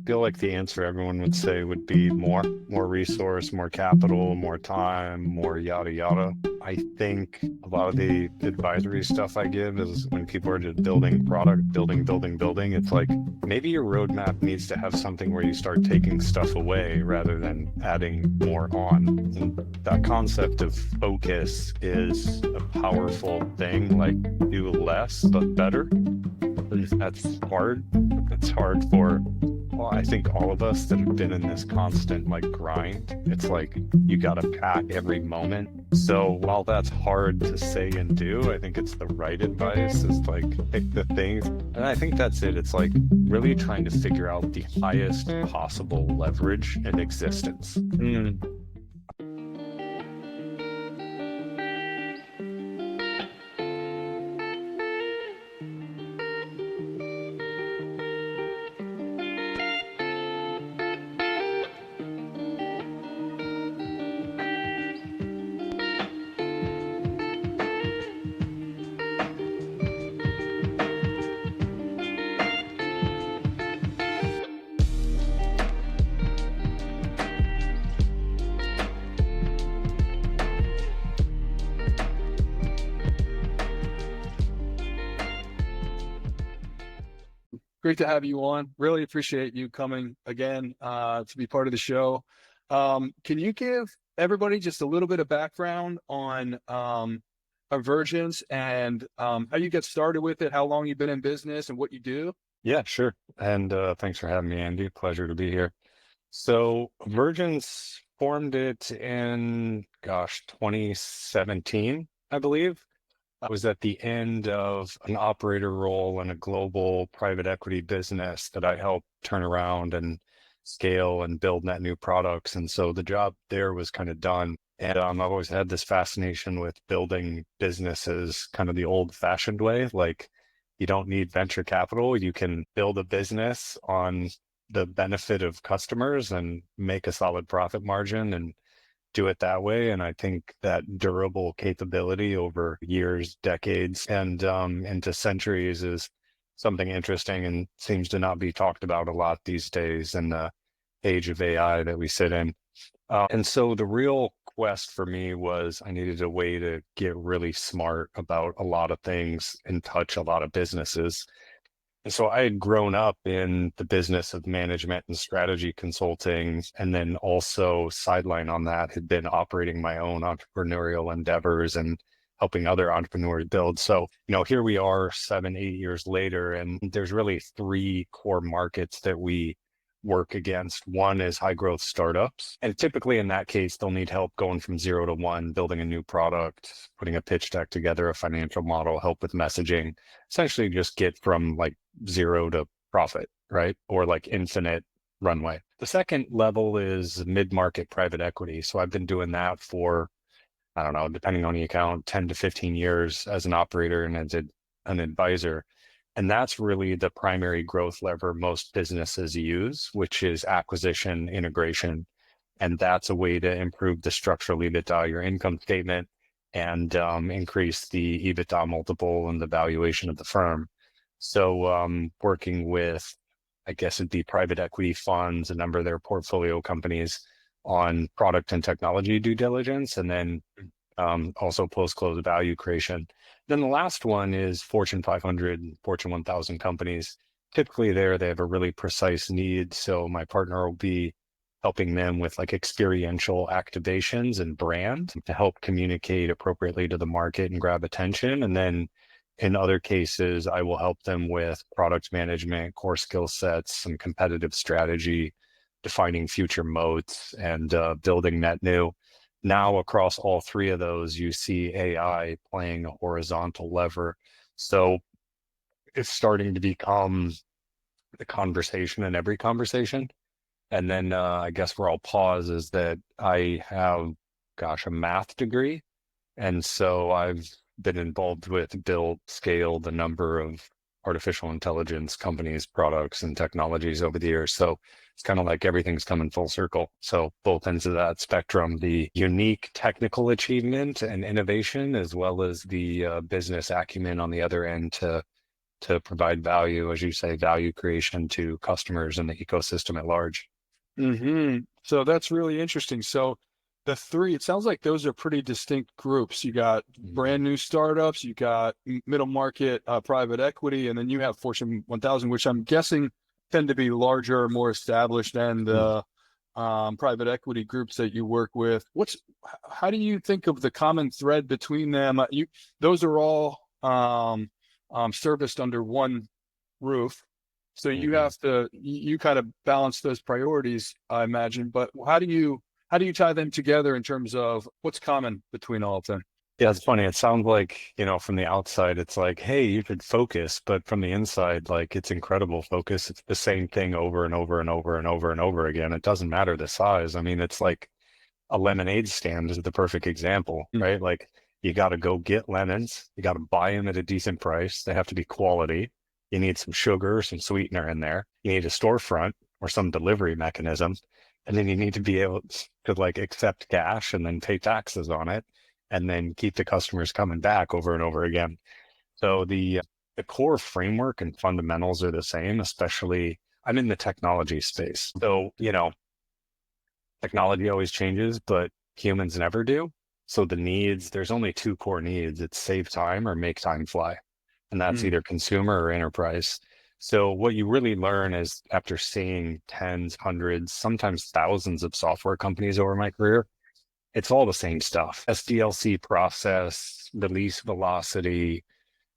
Feel like the answer everyone would say would be more resource, more capital, more time, more yada yada. I think a lot of the advisory stuff I give is when people are just building product, building, it's like maybe your roadmap needs to have something where you start taking stuff away rather than adding more on. And that concept of focus is a powerful thing, like do less but better. That's hard. It's hard for, well, I think all of us that have been in this constant like grind. It's like you got to pack every moment. So while that's hard to say and do, I think it's the right advice is like pick the things. And I think that's it. It's like really trying to figure out the highest possible leverage in existence. Great to have you on. Really appreciate you coming again to be part of the show. Can you give everybody just a little bit of background on Evergence and how you get started with it, how long you've been in business, and what you do? Yeah, sure. And thanks for having me, Andy. Pleasure to be here. So Evergence formed it in, 2017, I believe. I was at the end of an operator role in a global private equity business that I helped turn around and scale and build net new products. And so the job there was kind of done. And I've always had this fascination with building businesses kind of the old fashioned way. Like you don't need venture capital. You can build a business on the benefit of customers and make a solid profit margin and do it that way. And I think that durable capability over years, decades, and into centuries is something interesting and seems to not be talked about a lot these days in the age of AI that we sit in. And so the real quest for me was I needed a way to get really smart about a lot of things and touch a lot of businesses. And so I had grown up in the business of management and strategy consulting, and then also sideline on that had been operating my own entrepreneurial endeavors and helping other entrepreneurs build. So, here we are 7, 8 years later, and there's really three core markets that we work against. One is high growth startups. And typically in that case, they'll need help going from 0 to 1, building a new product, putting a pitch deck together, a financial model, help with messaging, essentially just get from like 0 to profit, right? Or like infinite runway. The second level is mid-market private equity. So I've been doing that for, I don't know, depending on the account, 10 to 15 years as an operator and as an advisor. And that's really the primary growth lever most businesses use, which is acquisition integration. And that's a way to improve the structural EBITDA, your income statement, and increase the EBITDA multiple and the valuation of the firm. So working with, I guess it'd be private equity funds, a number of their portfolio companies on product and technology due diligence, and then also post-close value creation. Then the last one is Fortune 500 and Fortune 1000 companies. Typically there, they have a really precise need. So my partner will be helping them with like experiential activations and brand to help communicate appropriately to the market and grab attention. And then in other cases, I will help them with product management, core skill sets, some competitive strategy, defining future moats, and building net new. Now, across all three of those, you see AI playing a horizontal lever. So it's starting to become the conversation in every conversation. And then I guess where I'll pause is that I have, a math degree. And so I've been involved with build, scale the number of artificial intelligence companies, products, and technologies over the years. So it's kind of like everything's coming full circle. So both ends of that spectrum, the unique technical achievement and innovation, as well as the business acumen on the other end to to provide value, as you say, value creation to customers and the ecosystem at large. So that's really interesting. So the three, it sounds like those are pretty distinct groups. You got brand new startups, you got middle market, private equity, and then you have Fortune 1000, which I'm guessing tend to be larger, more established than the private equity groups that you work with. How do you think of the common thread between them? Those are all serviced under one roof. So you have to, you kind of balance those priorities, I imagine, but how do you tie them together in terms of what's common between all of them? Yeah, it's funny. It sounds like, from the outside, it's like, hey, you should focus. But from the inside, like, it's incredible focus. It's the same thing over and over and over and over and over again. It doesn't matter the size. I mean, it's like a lemonade stand is the perfect example, right? Like, you got to go get lemons. You got to buy them at a decent price. They have to be quality. You need some sugar, some sweetener in there. You need a storefront or some delivery mechanism. And then you need to be able to like accept cash and then pay taxes on it, and then keep the customers coming back over and over again. So the core framework and fundamentals are the same, especially I'm in the technology space. So, technology always changes, but humans never do. So there's only two core needs. It's save time or make time fly. And that's either consumer or enterprise. So what you really learn is after seeing tens, hundreds, sometimes thousands of software companies over my career, it's all the same stuff. SDLC process, release velocity,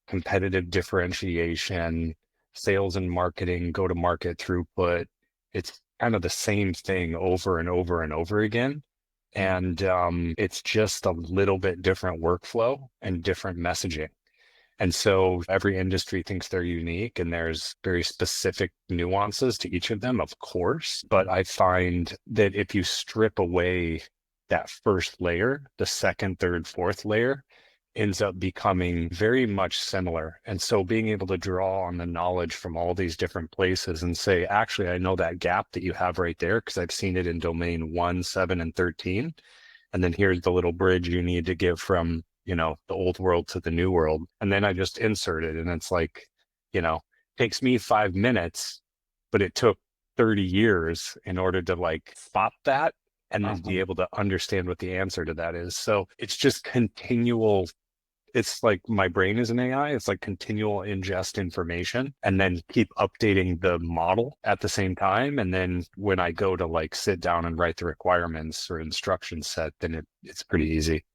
competitive differentiation, sales and marketing, go-to-market throughput. It's kind of the same thing over and over and over again. And it's just a little bit different workflow and different messaging. And so every industry thinks they're unique and there's very specific nuances to each of them, of course. But I find that if you strip away that first layer, the second, third, fourth layer ends up becoming very much similar. And so being able to draw on the knowledge from all these different places and say, actually, I know that gap that you have right there because I've seen it in domain 1, 7, and 13. And then here's the little bridge you need to give from, the old world to the new world. And then I just insert it. And it's like, takes me 5 minutes, but it took 30 years in order to like spot that and then be able to understand what the answer to that is. So it's just continual. It's like my brain is an AI. It's like continual ingest information and then keep updating the model at the same time. And then when I go to like sit down and write the requirements or instruction set, then it's pretty easy.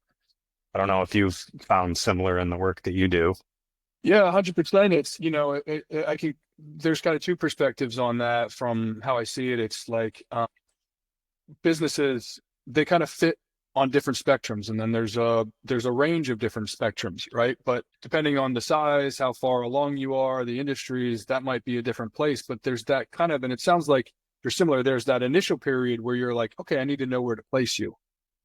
I don't know if you've found similar in the work that you do. Yeah, 100%. It's, there's kind of two perspectives on that from how I see it. It's like businesses, they kind of fit on different spectrums, and then there's a range of different spectrums, right? But depending on the size, how far along you are, the industries, that might be a different place. But there's that kind of, and it sounds like you're similar. There's that initial period where you're like, okay, I need to know where to place you.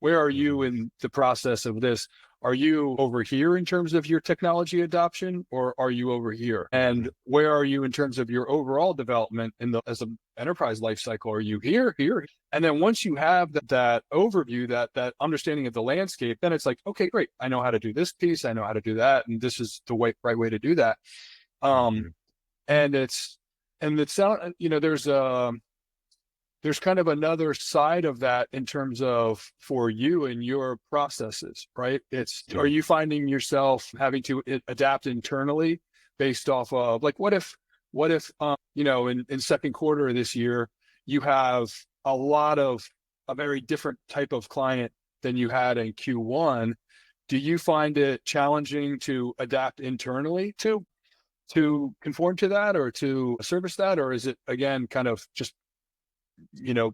Where are you in the process of this? Are you over here in terms of your technology adoption, or are you over here? And where are you in terms of your overall development as an enterprise lifecycle? Are you here? And then once you have that overview, that understanding of the landscape, then it's like, okay, great. I know how to do this piece. I know how to do that. And this is the right way to do that. And it's there's kind of another side of that in terms of for you and your processes, right? Are you finding yourself having to adapt internally based off of like, what if, in second quarter of this year, you have a very different type of client than you had in Q1. Do you find it challenging to adapt internally to conform to that or to service that? Or is it, again, kind of just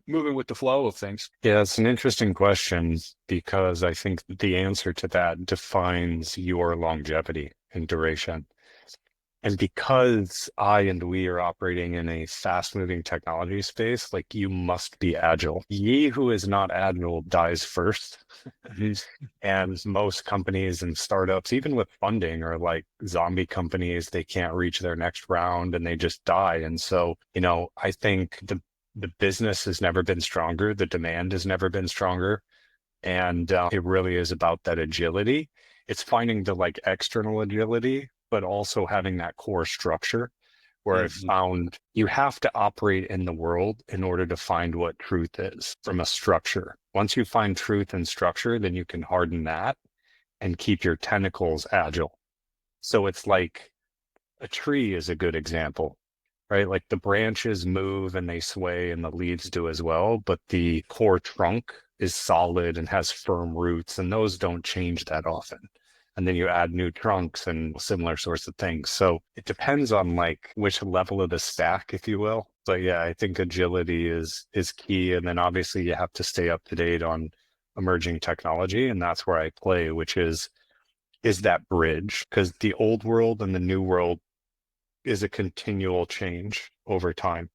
moving with the flow of things? Yeah, it's an interesting question because I think the answer to that defines your longevity and duration. And because I and we are operating in a fast-moving technology space, like you must be agile. Ye who is not agile dies first. And most companies and startups, even with funding, are like zombie companies. They can't reach their next round and they just die. And so, I think the business has never been stronger. The demand has never been stronger. And it really is about that agility. It's finding the like external agility but also having that core structure where I Mhm. found you have to operate in the world in order to find what truth is from a structure. Once you find truth and structure, then you can harden that and keep your tentacles agile. So it's like a tree is a good example, right? Like the branches move and they sway and the leaves do as well, but the core trunk is solid and has firm roots, and those don't change that often. And then you add new trunks and similar sorts of things. So it depends on like which level of the stack, if you will. But yeah, I think agility is key. And then obviously you have to stay up to date on emerging technology. And that's where I play, which is that bridge, because the old world and the new world is a continual change over time.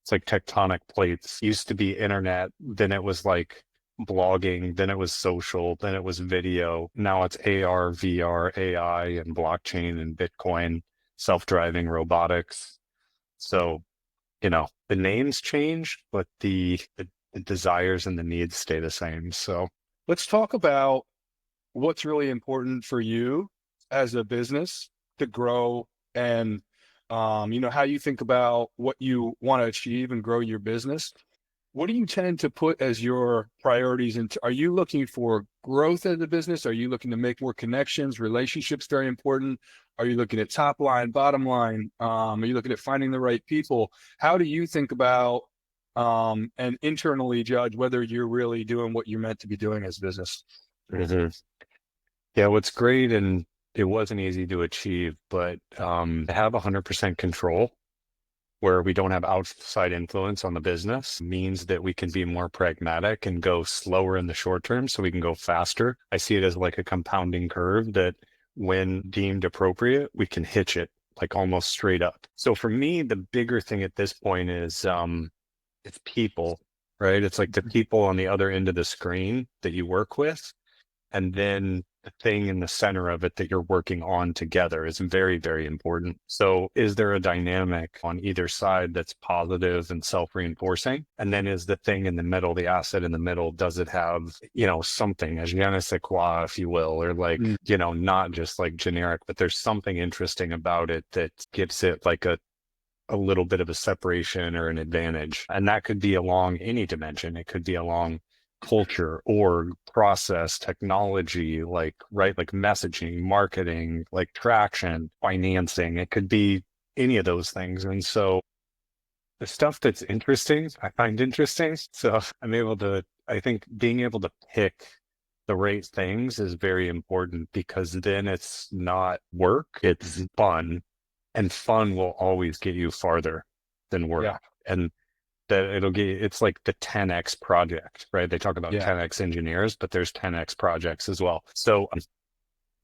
It's like tectonic plates. Used to be internet, then it was like blogging, then it was social, then it was video. Now it's AR, VR, AI, and blockchain and Bitcoin, self-driving robotics. So, the names change, but the desires and the needs stay the same. So, Let's talk about what's really important for you as a business to grow and how you think about what you want to achieve and grow your business. What do you tend to put as your priorities into? Are you looking for growth as a business? Are you looking to make more connections? Relationships very important. Are you looking at top line, bottom line? Are you looking at finding the right people? How do you think about and internally judge whether you're really doing what you're meant to be doing as a business? mhm. Yeah, what's great, and it wasn't easy to achieve, but to have 100% control where we don't have outside influence on the business means that we can be more pragmatic and go slower in the short term so we can go faster. I see it as like a compounding curve that when deemed appropriate, we can hitch it like almost straight up. So for me, the bigger thing at this point is it's people, right? It's like the people on the other end of the screen that you work with. And then the thing in the center of it that you're working on together is very, very important. So is there a dynamic on either side that's positive and self-reinforcing? And then is the thing in the middle, the asset in the middle, does it have, something, a je ne sais quoi, if you will, or like, Mm. not just like generic, but there's something interesting about it that gives it like a little bit of a separation or an advantage. And that could be along any dimension. It could be along culture or process, technology, like, right, like messaging, marketing, like traction, financing. It could be any of those things. And so the stuff that's interesting, I find interesting. So I think being able to pick the right things is very important because then it's not work, it's fun, and fun will always get you farther than work. Yeah, And that it's like the 10x project, right? They talk about yeah. 10x engineers, but there's 10x projects as well. So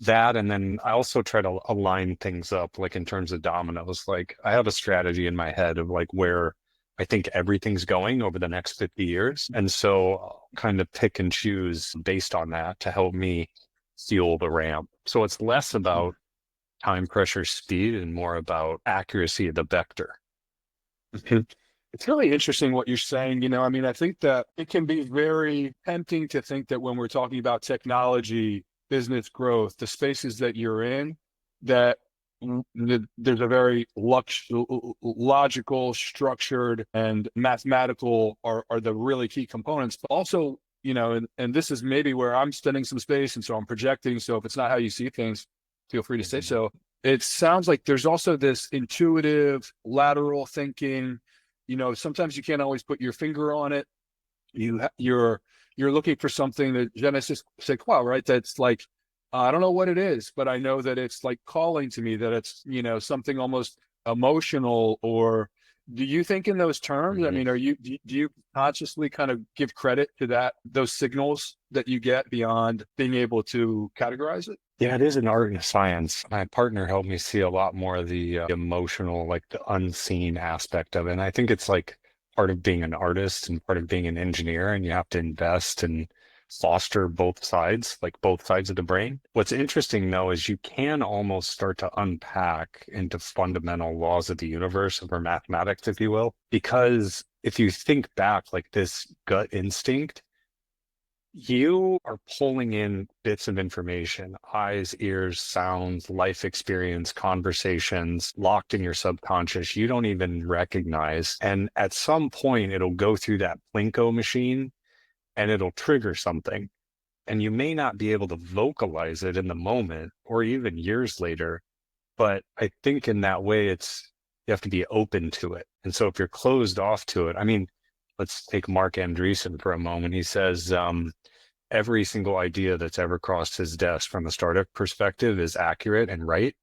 that, and then I also try to align things up, like in terms of dominoes. Like I have a strategy in my head of like where I think everything's going over the next 50 years. And so I'll kind of pick and choose based on that to help me fuel the ramp. So it's less about time, pressure, speed, and more about accuracy of the vector. Mhm. It's really interesting what you're saying. I mean, I think that it can be very tempting to think that when we're talking about technology, business growth, the spaces that you're in, that there's a very logical, structured, and mathematical are the really key components. But also, and this is maybe where I'm spending some space, and so I'm projecting. So if it's not how you see things, feel free to say so. It sounds like there's also this intuitive lateral thinking. Sometimes you can't always put your finger on it. You're looking for something that je ne sais quoi, right? That's like, I don't know what it is, but I know that it's like calling to me, that it's, something almost emotional. Or do you think in those terms? I Mhm. mean, do you consciously kind of give credit to those signals that you get beyond being able to categorize it? Yeah, it is an art and a science. My partner helped me see a lot more of the emotional, like the unseen aspect of it. And I think it's like part of being an artist and part of being an engineer, and you have to invest and foster both sides, like both sides of the brain. What's interesting though is you can almost start to unpack into fundamental laws of the universe or mathematics, if you will, because if you think back, like this gut instinct you are pulling in bits of information, eyes, ears, sounds, life experience, conversations locked in your subconscious you don't even recognize. And at some point, it'll go through that Plinko machine and it'll trigger something. And you may not be able to vocalize it in the moment or even years later. But I think in that way, you have to be open to it. And so if you're closed off to it, I mean, let's take Mark Andreessen for a moment. He says, every single idea that's ever crossed his desk from a startup perspective is accurate and right.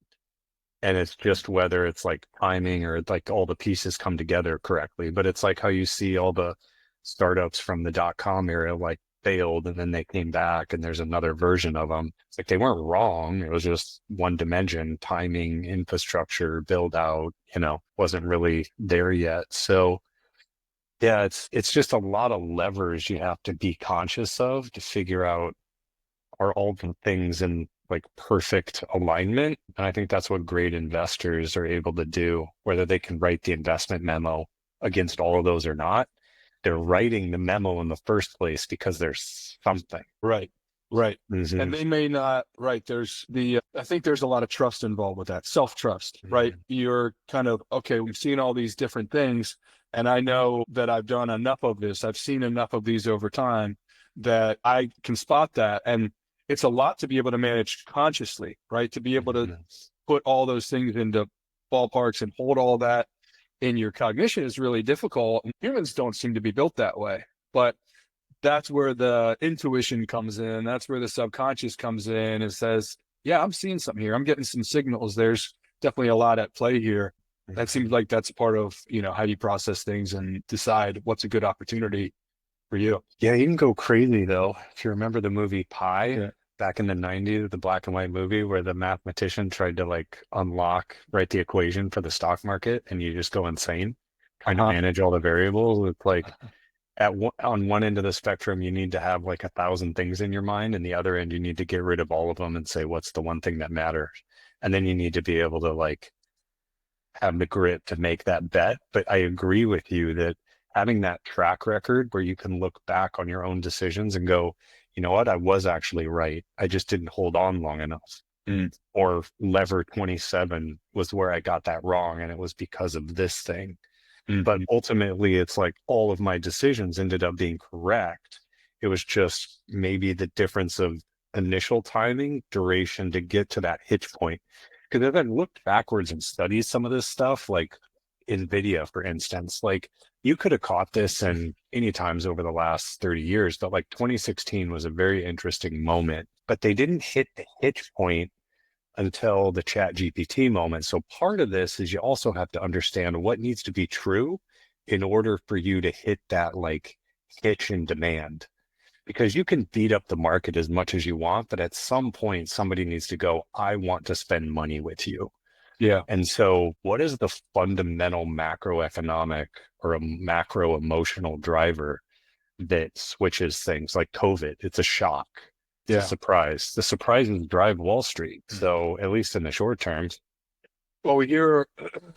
And it's just whether it's like timing or like all the pieces come together correctly. But it's like how you see all the startups from the .com era like failed and then they came back and there's another version of them. It's like they weren't wrong. It was just one dimension, timing, infrastructure, build out, wasn't really there yet. So yeah, it's just a lot of levers you have to be conscious of to figure out are all the things in like perfect alignment. And I think that's what great investors are able to do, whether they can write the investment memo against all of those or not. They're writing the memo in the first place because there's something. Right. Right. Mhm. And they may not, right. I think there's a lot of trust involved with that, self-trust, right? You're kind of, okay, we've seen all these different things, and I know that I've done enough of this. I've seen enough of these over time that I can spot that. And it's a lot to be able to manage consciously, right? To be able to put all those things into ballparks and hold all that in your cognition is really difficult. Humans don't seem to be built that way, but that's where the intuition comes in. That's where the subconscious comes in and says, yeah, I'm seeing something here. I'm getting some signals. There's definitely a lot at play here. That seems like that's part of, how you process things and decide what's a good opportunity for you. Yeah, you can go crazy though. If you remember the movie Pi Yeah. back in the 90s, the black and white movie where the mathematician tried to like write the equation for the stock market and you just go insane trying to manage all the variables. It's like on one end of the spectrum, you need to have like 1,000 things in your mind, and the other end, you need to get rid of all of them and say, what's the one thing that matters? And then you need to be able to like have the grit to make that bet. But I agree with you that having that track record where you can look back on your own decisions and go, you know what, I was actually right. I just didn't hold on long enough. Or lever 27 was where I got that wrong, and it was because of this thing. But ultimately, it's like all of my decisions ended up being correct. It was just maybe the difference of initial timing, duration to get to that hitch point. Because if I looked backwards and studied some of this stuff, like NVIDIA, for instance, like you could have caught this in any times over the last 30 years, but like 2016 was a very interesting moment. But they didn't hit the hitch point until the Chat GPT moment. So part of this is you also have to understand what needs to be true in order for you to hit that like hitch in demand. Because you can beat up the market as much as you want, but at some point somebody needs to go, I want to spend money with you. Yeah. And so what is the fundamental macroeconomic or a macro emotional driver that switches things like COVID? It's a shock. It's a surprise. The surprises drive Wall Street. So at least in the short term. Well, we hear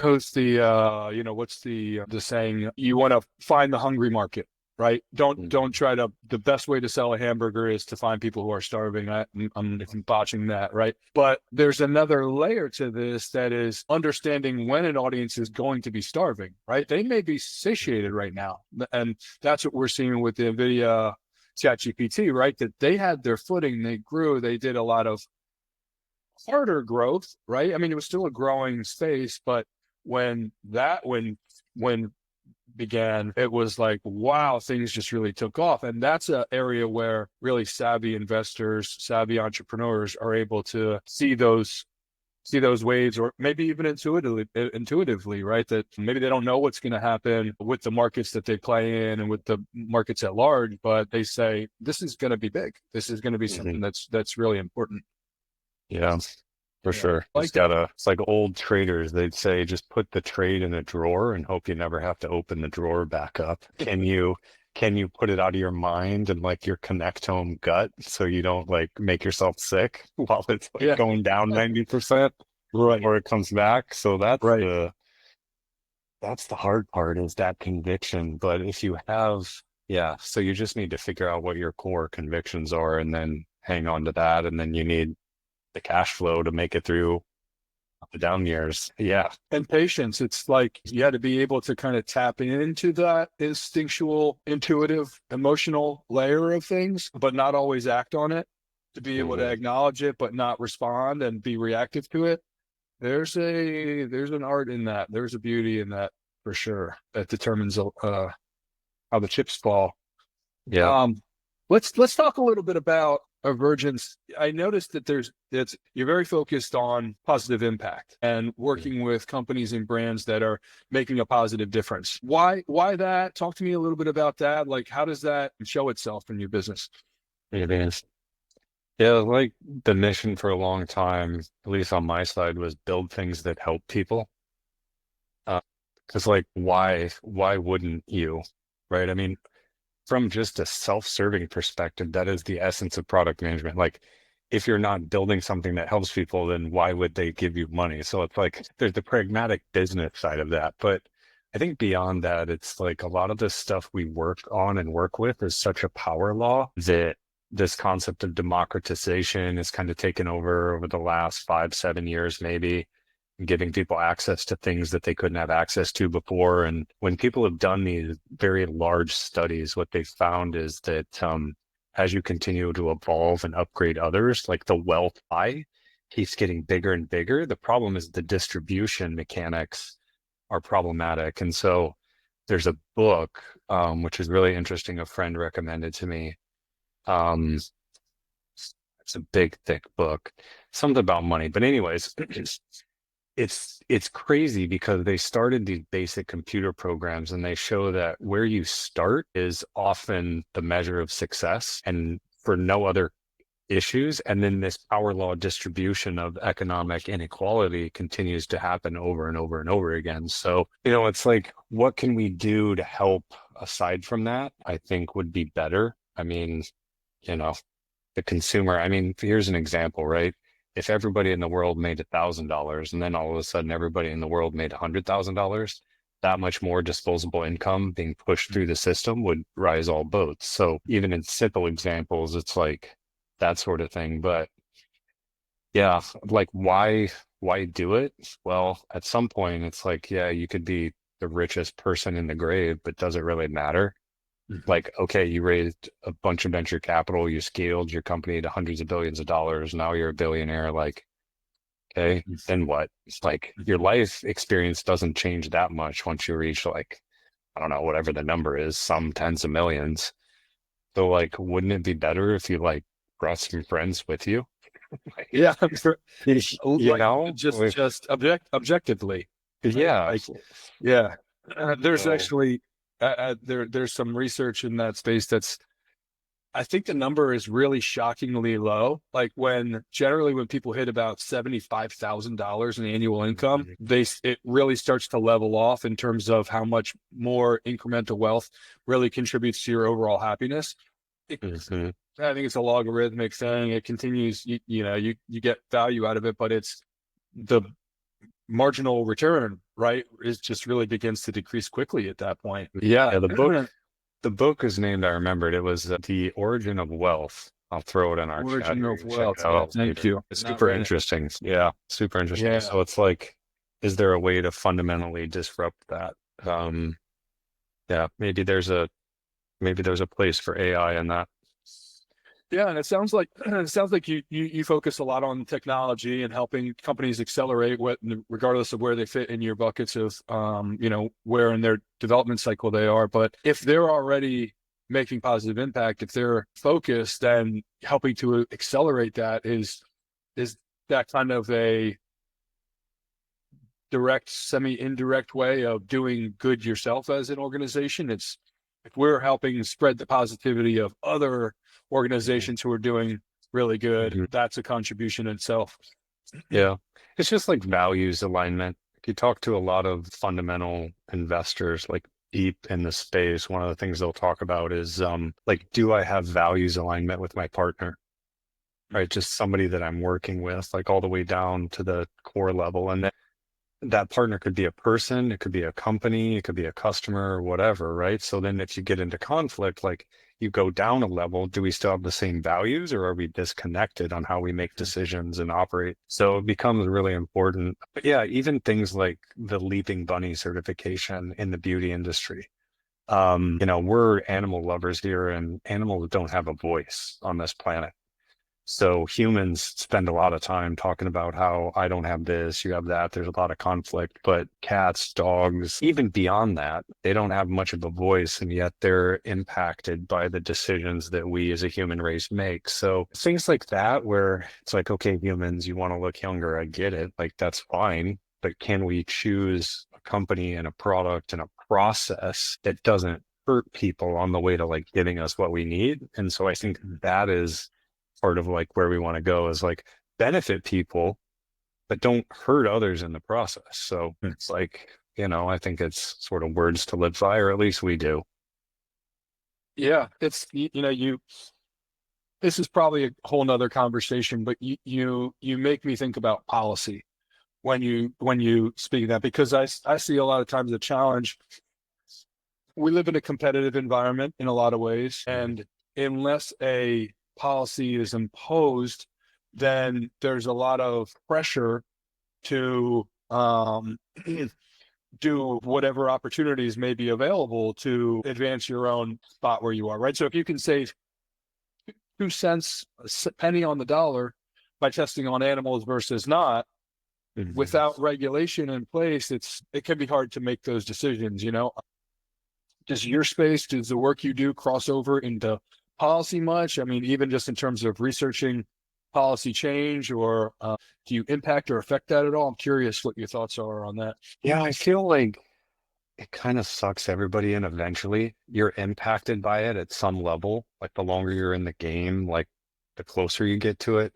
what's what's the saying? You want to find the hungry market, right? Don't try to. The best way to sell a hamburger is to find people who are starving. I'm botching that, right? But there's another layer to this that is understanding when an audience is going to be starving, right? They may be satiated right now, and that's what we're seeing with the NVIDIA ChatGPT, right? That they had their footing, they grew, they did a lot of harder growth, right? I mean, it was still a growing space, but when began, it was like, wow, things just really took off. And that's an area where really savvy investors, savvy entrepreneurs are able to see those waves, or maybe even intuitively, right? That maybe they don't know what's going to happen with the markets that they play in and with the markets at large, but they say, this is going to be big. This is going to be something that's really important. Yeah, for sure. Like It's like old traders. They'd say, just put the trade in a drawer and hope you never have to open the drawer back up. Can you put it out of your mind and like your connectome gut so you don't like make yourself sick while it's like going down 90%, right, or it comes back? So right. that's the hard part, is that conviction. But if you have, Yeah. So you just need to figure out what your core convictions are and then hang on to that. And then you need the cash flow to make it through the down years. Yeah. And patience. It's like you had to be able to kind of tap into that instinctual, intuitive, emotional layer of things, but not always act on it, to be able to Mhm. acknowledge it, but not respond and be reactive to it. There's an art in that. There's a beauty in that for sure. That determines how the chips fall. Yeah. Um, let's talk a little bit about Evergence. I noticed that you're very focused on positive impact and working with companies and brands that are making a positive difference. Why that? Talk to me a little bit about that. Like, how does that show itself in your business? It is. Yeah. Like the mission for a long time, at least on my side, was build things that help people. Because like, why wouldn't you? Right. I mean, from just a self-serving perspective, that is the essence of product management. Like, if you're not building something that helps people, then why would they give you money? So it's like there's the pragmatic business side of that. But I think beyond that, it's like a lot of the stuff we work on and work with is such a power law that this concept of democratization is kind of taken over the last 5, 7 years, maybe giving people access to things that they couldn't have access to before. And when people have done these very large studies, what they've found is that as you continue to evolve and upgrade others, like the wealth pie keeps getting bigger and bigger. The problem is the distribution mechanics are problematic. And so there's a book, which is really interesting, a friend recommended to me. Um, it's a big, thick book, something about money. But anyways, it's crazy because they started these basic computer programs and they show that where you start is often the measure of success and for no other issues. And then this power law distribution of economic inequality continues to happen over and over and over again. So, it's like, what can we do to help aside from that? I think would be better. I mean, you know, the consumer. I mean, here's an example, right? If everybody in the world made $1,000 and then all of a sudden everybody in the world made $100,000, that much more disposable income being pushed through the system would rise all boats. So even in simple examples, it's like that sort of thing. But yeah, like why do it? Well, at some point it's like, yeah, you could be the richest person in the grave, but does it really matter? Mhm. Like, okay, you raised a bunch of venture capital, you scaled your company to hundreds of billions of dollars. Now you're a billionaire. Like, okay, then what? It's like your life experience doesn't change that much once you reach like, I don't know, whatever the number is, some tens of millions. So like, wouldn't it be better if you like brought some friends with you? Like, Yeah, you like know, like, just objectively, right? yeah. Like, yeah. There's So, actually there's some research in that space that's I think the number is really shockingly low. Like generally when people hit about $75,000 in annual income, it really starts to level off in terms of how much more incremental wealth really contributes to your overall happiness. It, mhm. I think it's a logarithmic thing. It continues, you get value out of it, but it's the marginal return, right? Is just really begins to decrease quickly at that point. Yeah. Yeah, the book is named, I remembered, it was The Origin of Wealth. I'll throw it in our chat Origin here. You of can check wealth. it out Thank later. you. It's Not super read it. interesting. Yeah, super interesting. Yeah. So it's like, is there a way to fundamentally disrupt that? Um, yeah, maybe there's a place for AI in that. Yeah, and it sounds like you focus a lot on technology and helping companies accelerate regardless of where they fit in your buckets of where in their development cycle they are. But if they're already making positive impact, if they're focused, then helping to accelerate that is that kind of a direct, semi-indirect way of doing good yourself as an organization. It's if we're helping spread the positivity of other organizations who are doing really good, Mhm. that's a contribution in itself. Yeah, it's just like values alignment. If you talk to a lot of fundamental investors, like deep in the space, one of the things they'll talk about is like, do I have values alignment with my partner? Right? Just somebody that I'm working with, like all the way down to the core level. And then that partner could be a person, it could be a company, it could be a customer or whatever, right? So then if you get into conflict, like you go down a level, do we still have the same values or are we disconnected on how we make decisions and operate? So it becomes really important. But yeah, even things like the Leaping Bunny certification in the beauty industry. We're animal lovers here and animals don't have a voice on this planet. So humans spend a lot of time talking about how I don't have this, you have that. There's a lot of conflict, but cats, dogs, even beyond that, they don't have much of a voice, and yet they're impacted by the decisions that we as a human race make. So things like that, where it's like, okay, humans, you want to look younger. I get it. Like that's fine. But can we choose a company and a product and a process that doesn't hurt people on the way to like giving us what we need? And so I think that is part of like where we want to go is like benefit people, but don't hurt others in the process. So it's like, I think it's sort of words to live by, or at least we do. Yeah, it's this is probably a whole nother conversation, but you make me think about policy when you speak of that, because I see a lot of times the challenge. We live in a competitive environment in a lot of ways, and unless a policy is imposed, then there's a lot of pressure to do whatever opportunities may be available to advance your own spot where you are, right? So if you can save 2 cents, penny on the dollar by testing on animals versus not, Mhm. without regulation in place, it can be hard to make those decisions. Does your space, does the work you do cross over into policy much? I mean, even just in terms of researching policy change, or do you impact or affect that at all? I'm curious what your thoughts are on that. Yeah, I feel like it kind of sucks everybody in eventually. You're impacted by it at some level. Like the longer you're in the game, like the closer you get to it.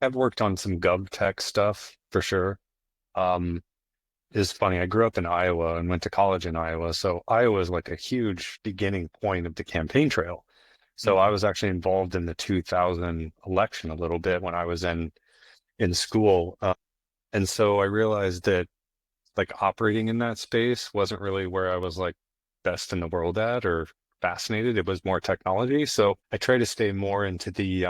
I've worked on some gov tech stuff for sure. Um, is funny. I grew up in Iowa and went to college in Iowa. So Iowa is like a huge beginning point of the campaign trail. So I Mhm. was actually involved in the 2000 election a little bit when I was in school. And so I realized that like operating in that space wasn't really where I was like best in the world at or fascinated. It was more technology. So I try to stay more into the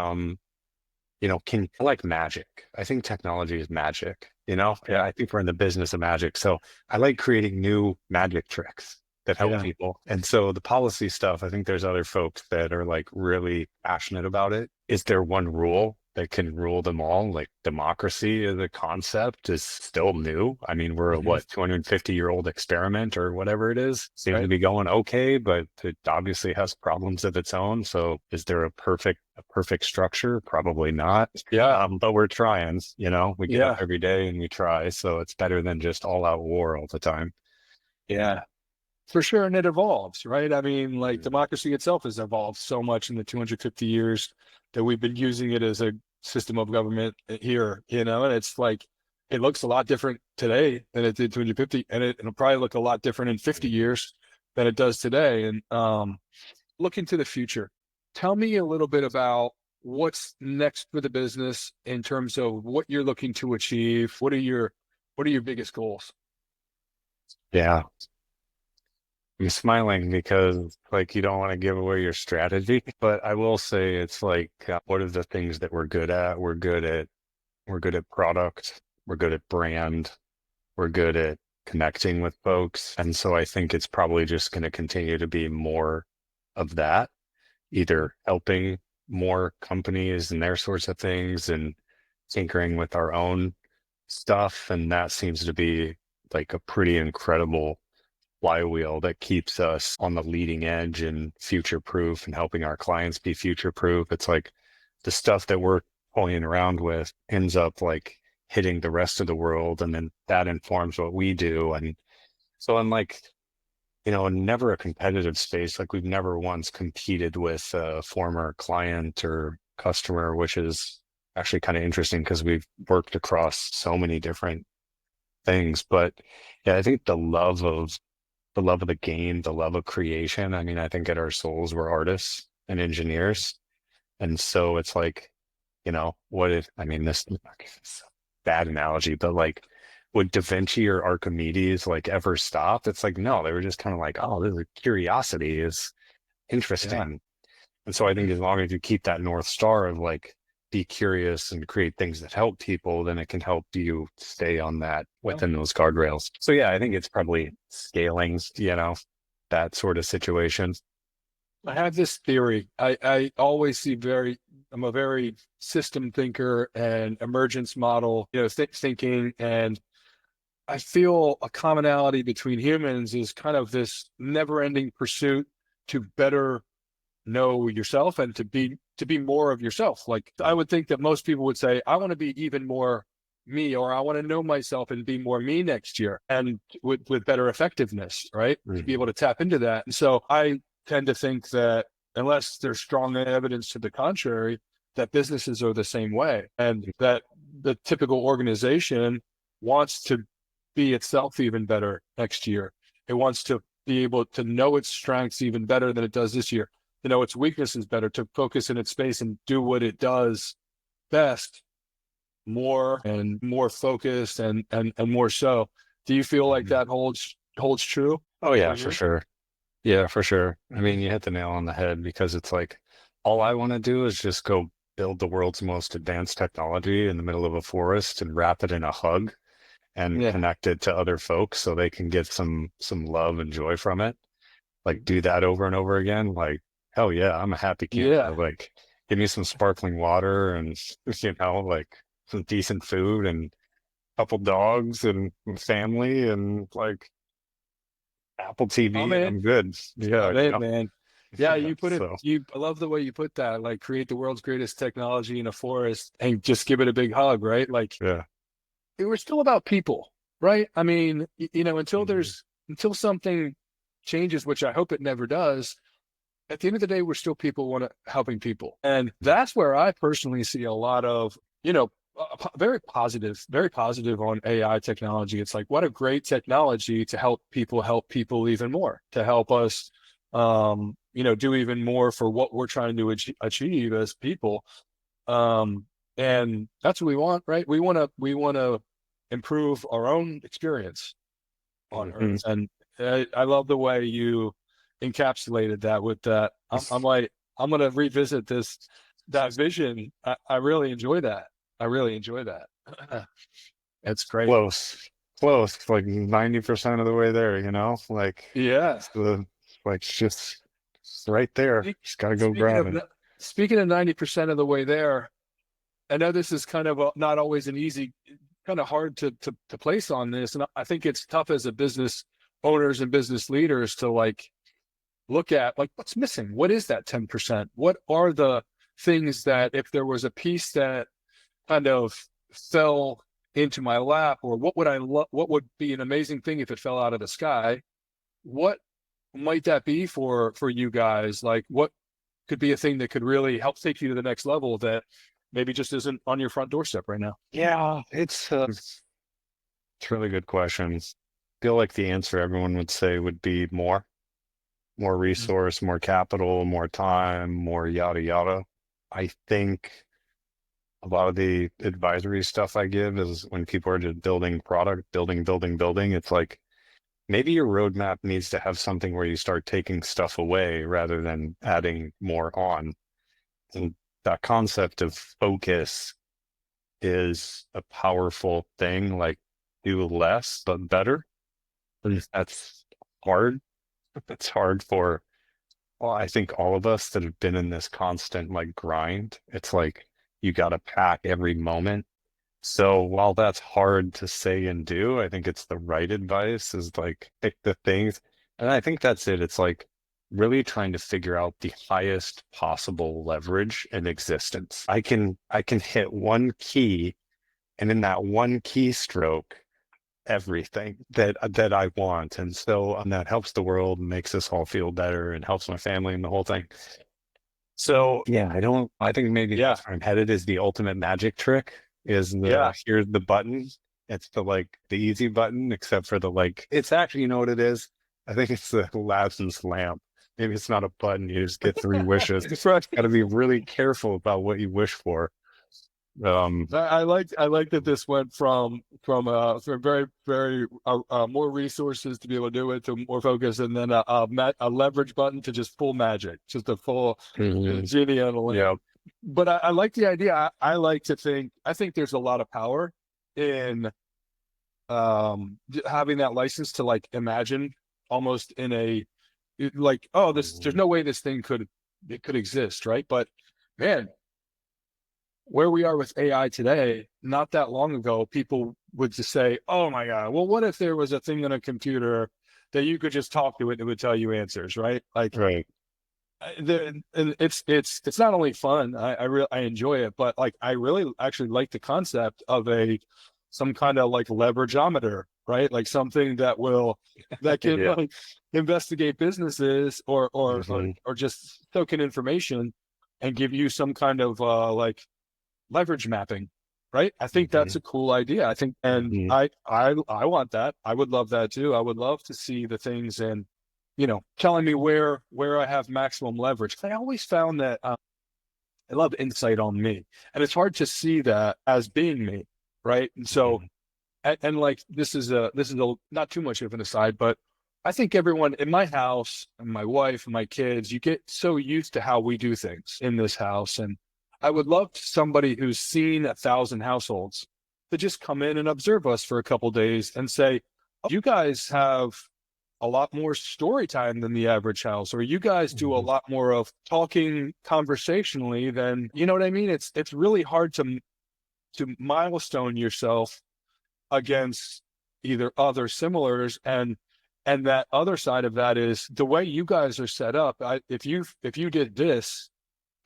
can I like magic. I think technology is magic, Yeah, I think we're in the business of magic. So I like creating new magic tricks that help Yeah. people. And so the policy stuff, I think there's other folks that are like really passionate about it. Is there one rule that can rule them all? Like democracy as a concept is still new. I mean, we're a Mhm. 250-year-old experiment or whatever it is. Seems to Right. be going okay, but it obviously has problems of its own. So is there a perfect structure? Probably not. Yeah. But we're trying, we get up Yeah. every day and we try. So it's better than just all out war all the time. Yeah. For sure. And it evolves, right? I mean, like Mhm. democracy itself has evolved so much in the 250 years that we've been using it as a system of government here, and it's like it looks a lot different today than it did 250, and it'll probably look a lot different in 50 years than it does today. And looking to the future, tell me a little bit about what's next for the business in terms of what you're looking to achieve. What are your biggest goals? Yeah. I'm smiling because like you don't want to give away your strategy, but I will say it's like what are the things that we're good at? We're good at product, we're good at brand, we're good at connecting with folks. And so I think it's probably just going to continue to be more of that, either helping more companies and their sorts of things and tinkering with our own stuff. And that seems to be like a pretty incredible flywheel that keeps us on the leading edge and future proof and helping our clients be future proof. It's like the stuff that we're toying around with ends up like hitting the rest of the world. And then that informs what we do. And so I'm like, never a competitive space. Like we've never once competed with a former client or customer, which is actually kind of interesting because we've worked across so many different things. But yeah, I think the love of the game, the love of creation. I mean, I think at our souls, we're artists and engineers. And so it's like, what if, I mean, this is a bad analogy, but like, would Da Vinci or Archimedes like ever stop? It's like, no, they were just kind of like, oh, this is curiosity is Yeah. interesting. And so I think as long as you keep that North Star of like, be curious and create things that help people, then it can help you stay on that Well, within those guardrails. So yeah, I think it's probably scaling, that sort of situation. I have this theory. I always see I'm a very system thinker and emergence model, thinking. And I feel a commonality between humans is kind of this never ending pursuit to better know yourself and to be more of yourself. Like I would think that most people would say, I want to be even more me, or I want to know myself and be more me next year, and with better effectiveness, right? To be Mhm. able to tap into that. And so I tend to think that unless there's strong evidence to the contrary, that businesses are the same way, and that the typical organization wants to be itself even better next year. It wants to be able to know its strengths even better than it does this year, to know its weaknesses better, to focus in its space and do what it does best, more and more focused and more so. Do you feel like Mhm. that holds true Oh for yeah, for you? sure. Yeah, for sure. I mean, you hit the nail on the head because it's like all I want to do is just go build the world's most advanced technology in the middle of a forest and wrap it in a hug and Yeah. connect it to other folks so they can get some love and joy from it. Like do that over and over again. Like, hell yeah, I'm a happy camper. Yeah. Like give me some sparkling water and like some decent food and a couple dogs and family and like Apple I'm TV. in. I'm good. Yeah, I'm in, man. Yeah, Yeah. So I love the way you put that. Like create the world's greatest technology in a forest and just give it a big hug, right? Like yeah. we're still about people, right? I mean, Mhm. until something changes, which I hope it never does, at the end of the day, we're still people want to helping people. And that's where I personally see a lot of, very positive on AI technology. It's like, what a great technology to help people even more, to help us, do even more for what we're trying to achieve as people. Um, and that's what we want, right? We want to improve our own experience on Mhm. Earth. And I love the way you encapsulated that with that. I'm going to revisit that vision. I really enjoy that. I really enjoy that. It's great. Close, close, like 90% of the way there, like Yeah. it's it's right there. Speak- Just gotta go Speaking grab of it. speaking of 90% of the way there, I know this is kind of not always an easy, kind of hard to place on this, and I think it's tough as a business owners and business leaders to like look at like what's missing. What is that 10%? What are the things that if there was a piece that kind of fell into my lap, or what would be an amazing thing if it fell out of the sky? What might that be for you guys? Like what could be a thing that could really help take you to the next level that maybe just isn't on your front doorstep right now? Yeah, it's a really good question. Feel like the answer everyone would say would be more Mhm. resource, more capital, more time, more yada yada. I think a lot of the advisory stuff I give is when people are just building product, building, it's like maybe your roadmap needs to have something where you start taking stuff away rather than adding more on. And that concept of focus is a powerful thing, like do less but better. And that's hard. It's hard for, well, I think all of us that have been in this constant like grind. It's like you got to pack every moment. So while that's hard to say and do, I think it's the right advice is like pick the things. And I think that's it. It's like really trying to figure out the highest possible leverage in existence. I can hit one key and in that one keystroke, everything that I want. And so that helps the world and makes us all feel better and helps my family and the whole thing. So yeah, I think maybe Yeah, that's where I'm headed is the ultimate magic trick is yeah. here's the button. It's the easy button, except for the like, it's actually, you know what it is? I think it's the Ladson's lamp. Maybe it's not a button. You just get three wishes. That's right. Got to be really careful about what you wish for. I like that this went from very very more resources to be able to do it to more focus, and then a leverage button to just full magic, just a full Mhm. genie on the lamp. Yeah. But I like the idea. I like to think. I think there's a lot of power in having that license to like imagine almost in a like, oh, this, there's Mhm. no way this thing could, it could exist, right? But man, where we are with AI today, not that long ago, people would just say, oh my God, well, what if there was a thing on a computer that you could just talk to it and it would tell you answers, right? Like Right. and it's not only fun, I enjoy it, but like I really actually like the concept of a some kind of like leverageometer, right? Like something that will that can Yeah. like investigate businesses Mhm. or just soak in information and give you some kind of like leverage mapping, right? I think that's Mhm. a cool idea. I think, and Mhm. I want that. I would love that too. I would love to see the things and, you know, telling me where I have maximum leverage. I always found that I love insight on me, and it's hard to see that as being me, right? And so, Mhm. and like this is a not too much of an aside, but I think everyone in my house and my wife and my kids, you get so used to how we do things in this house. And I would love somebody who's seen 1,000 households to just come in and observe us for a couple days and say, oh, you guys have a lot more story time than the average house, or you guys do a Mhm. lot more of talking conversationally than, you know what I mean? It's really hard to milestone yourself against either other similars, and that other side of that is the way you guys are set up. If you did this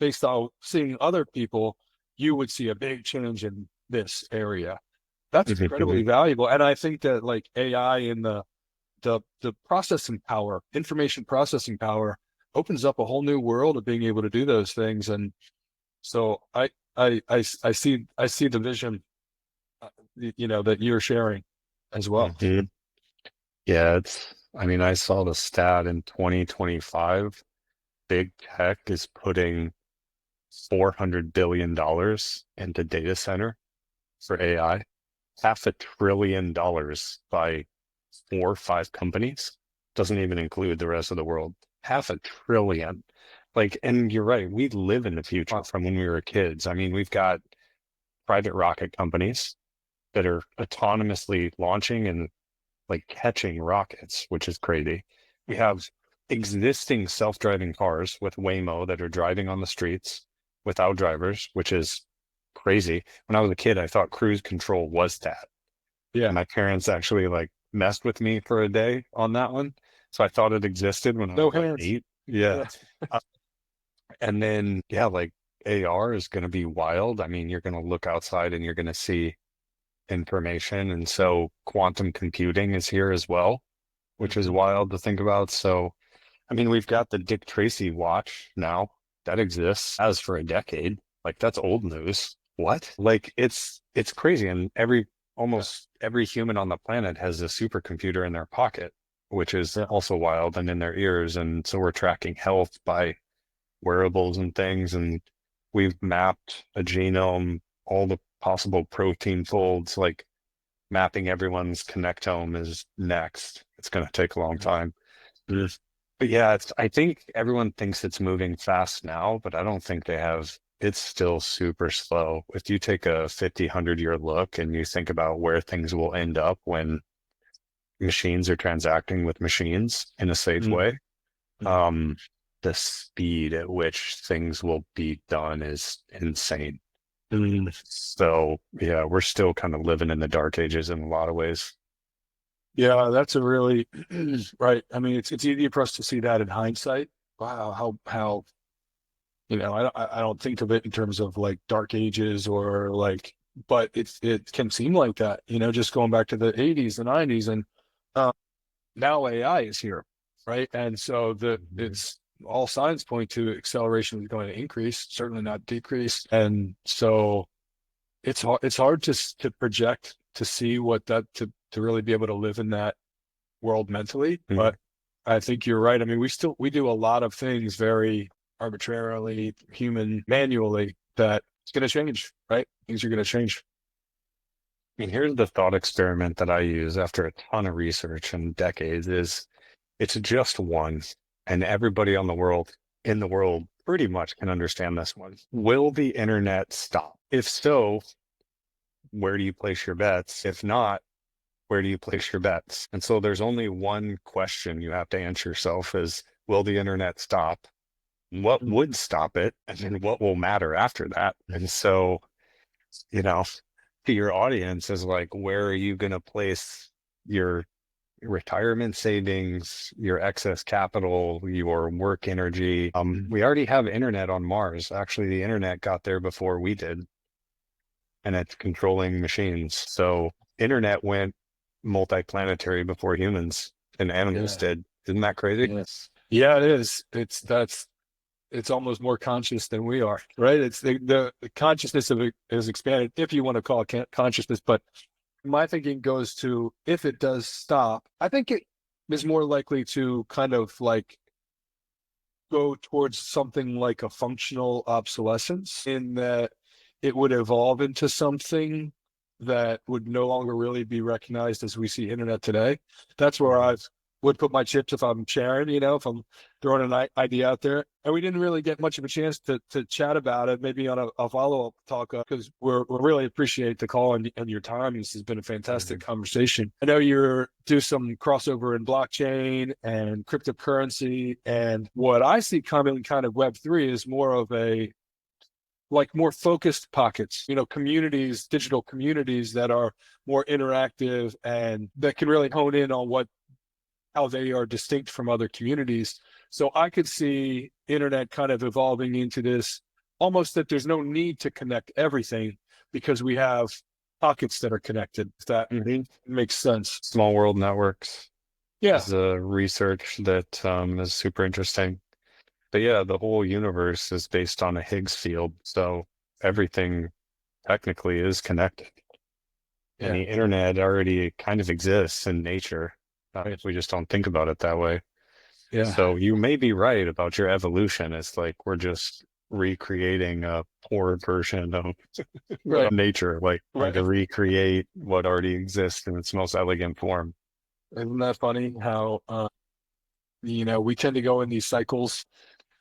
based on seeing other people, you would see a big change in this area. That's incredibly Mhm. valuable, and I think that like AI and the processing power, information processing power, opens up a whole new world of being able to do those things. And so I see the vision, you know, that you're sharing as well. Mhm. Yeah, I mean, I saw the stat in 2025, big tech is putting $400 billion into data center for AI, $500 billion by 4 or 5 companies. Doesn't even include the rest of the world. 500 billion. Like, and you're right, we live in the future Wow. from when we were kids. I mean, we've got private rocket companies that are autonomously launching and like catching rockets, which is crazy. We have existing self-driving cars with Waymo that are driving on the streets without drivers, which is crazy. When I was a kid, I thought cruise control was that. Yeah. And my parents actually like messed with me for a day on that one. So I thought it existed when I No was like hands. 8. Yeah. Yeah. Uh, and then, yeah, like AR is going to be wild. I mean, you're going to look outside and you're going to see information. And so quantum computing is here as well, which is Mhm. wild to think about. So, I mean, we've got the Dick Tracy watch now that exists as for a decade. Like that's old news. What? Like it's crazy. And Yeah. almost every human on the planet has a supercomputer in their pocket, which is Yeah. also wild and in their ears. And so we're tracking health by wearables and things. And we've mapped a genome, all the possible protein folds, like mapping everyone's connectome is next. It's going to take a long time. Yes. But yeah, I think everyone thinks it's moving fast now, but I don't think they have. It's still super slow. If you take a 50, 100-year look and you think about where things will end up when machines are transacting with machines in a safe Mhm. way, Mhm. um, the speed at which things will be done is insane. So yeah, we're still kind of living in the dark ages in a lot of ways. Yeah, that's a really right. I mean, it's easy for us to see that in hindsight. Wow, how you know, I don't think of it in terms of like dark ages or like, but it can seem like that. You know, just going back to the 80s, the 90s, and uh, now AI is here, right? And so the Mhm. it's all signs point to acceleration is going to increase, certainly not decrease. And so it's hard to project to see what that to really be able to live in that world mentally. But Mhm. I think you're right. I mean, we do a lot of things very arbitrarily, human, manually that it's going to change, right? Things are going to change. I mean, here's the thought experiment that I use after a ton of research and decades is it's just one, and everybody in the world pretty much can understand this one. Will the internet stop? If so, where do you place your bets? If not, where do you place your bets? And so there's only one question you have to answer yourself is, will the internet stop? What would stop it? And then what will matter after that? And so, you know, to your audience is like, where are you going to place your retirement savings, your excess capital, your work energy? We already have internet on Mars. Actually, the internet got there before we did, and it's controlling machines. So internet went multi-planetary before humans and animals did. Isn't that crazy? Yes. Yeah, it is. It's almost more conscious than we are, right? It's the consciousness of it is expanded, if you want to call it consciousness. But my thinking goes to, if it does stop, I think it is more likely to kind of like go towards something like a functional obsolescence, in that it would evolve into something that would no longer really be recognized as we see internet today. That's where I would put my chips if I'm sharing, if I'm throwing an idea out there. And we didn't really get much of a chance to chat about it, maybe on a follow-up talk, because we really appreciate the call and your time. This has been a fantastic conversation. I know you do some crossover in blockchain and cryptocurrency, and what I see coming kind of Web3 is more of a more focused pockets, communities, digital communities that are more interactive and that can really hone in on how they are distinct from other communities. So I could see internet kind of evolving into this, almost that there's no need to connect everything because we have pockets that are connected, if that makes sense. Small world networks. Yeah. Is a research that is super interesting. But yeah, the whole universe is based on a Higgs field. So everything technically is connected. And the internet already kind of exists in nature. If we just don't think about it that way. Yeah. So you may be right about your evolution. It's like we're just recreating a poor version of nature, trying to recreate what already exists in its most elegant form. Isn't that funny how, we tend to go in these cycles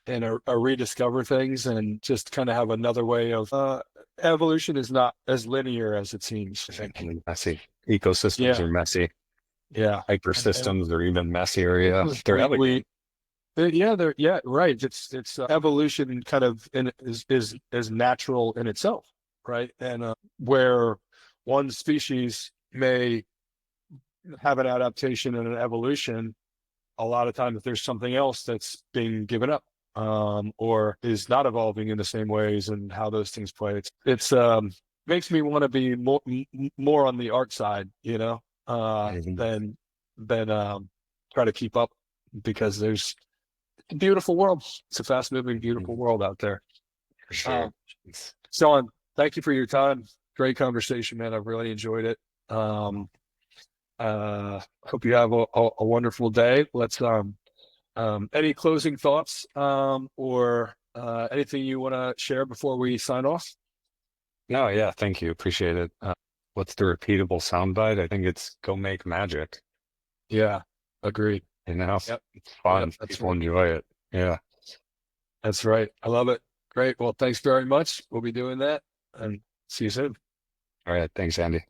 and rediscover things and just kind of have another way of, evolution is not as linear as it seems. I think. Messy. Ecosystems are messy. Yeah. Hypersystems are even messier. Yeah. They're elegant. Right. It's evolution kind of is natural in itself, right? And where one species may have an adaptation and an evolution, a lot of times there's something else that's being given up, or is not evolving in the same ways, and how those things play. It's makes me want to be more on the art side, than try to keep up, because there's a beautiful world. It's a fast moving, beautiful world out there. For sure. Sean, thank you for your time. Great conversation, man. I've really enjoyed it. Hope you have a wonderful day. Let's any closing thoughts, or anything you want to share before we sign off? No, yeah, thank you. Appreciate it. What's the repeatable soundbite? I think it's go make magic. Yeah, agreed. It's fun. People enjoy it. Yeah. That's right. I love it. Great. Well, thanks very much. We'll be doing that, and see you soon. All right. Thanks, Andy.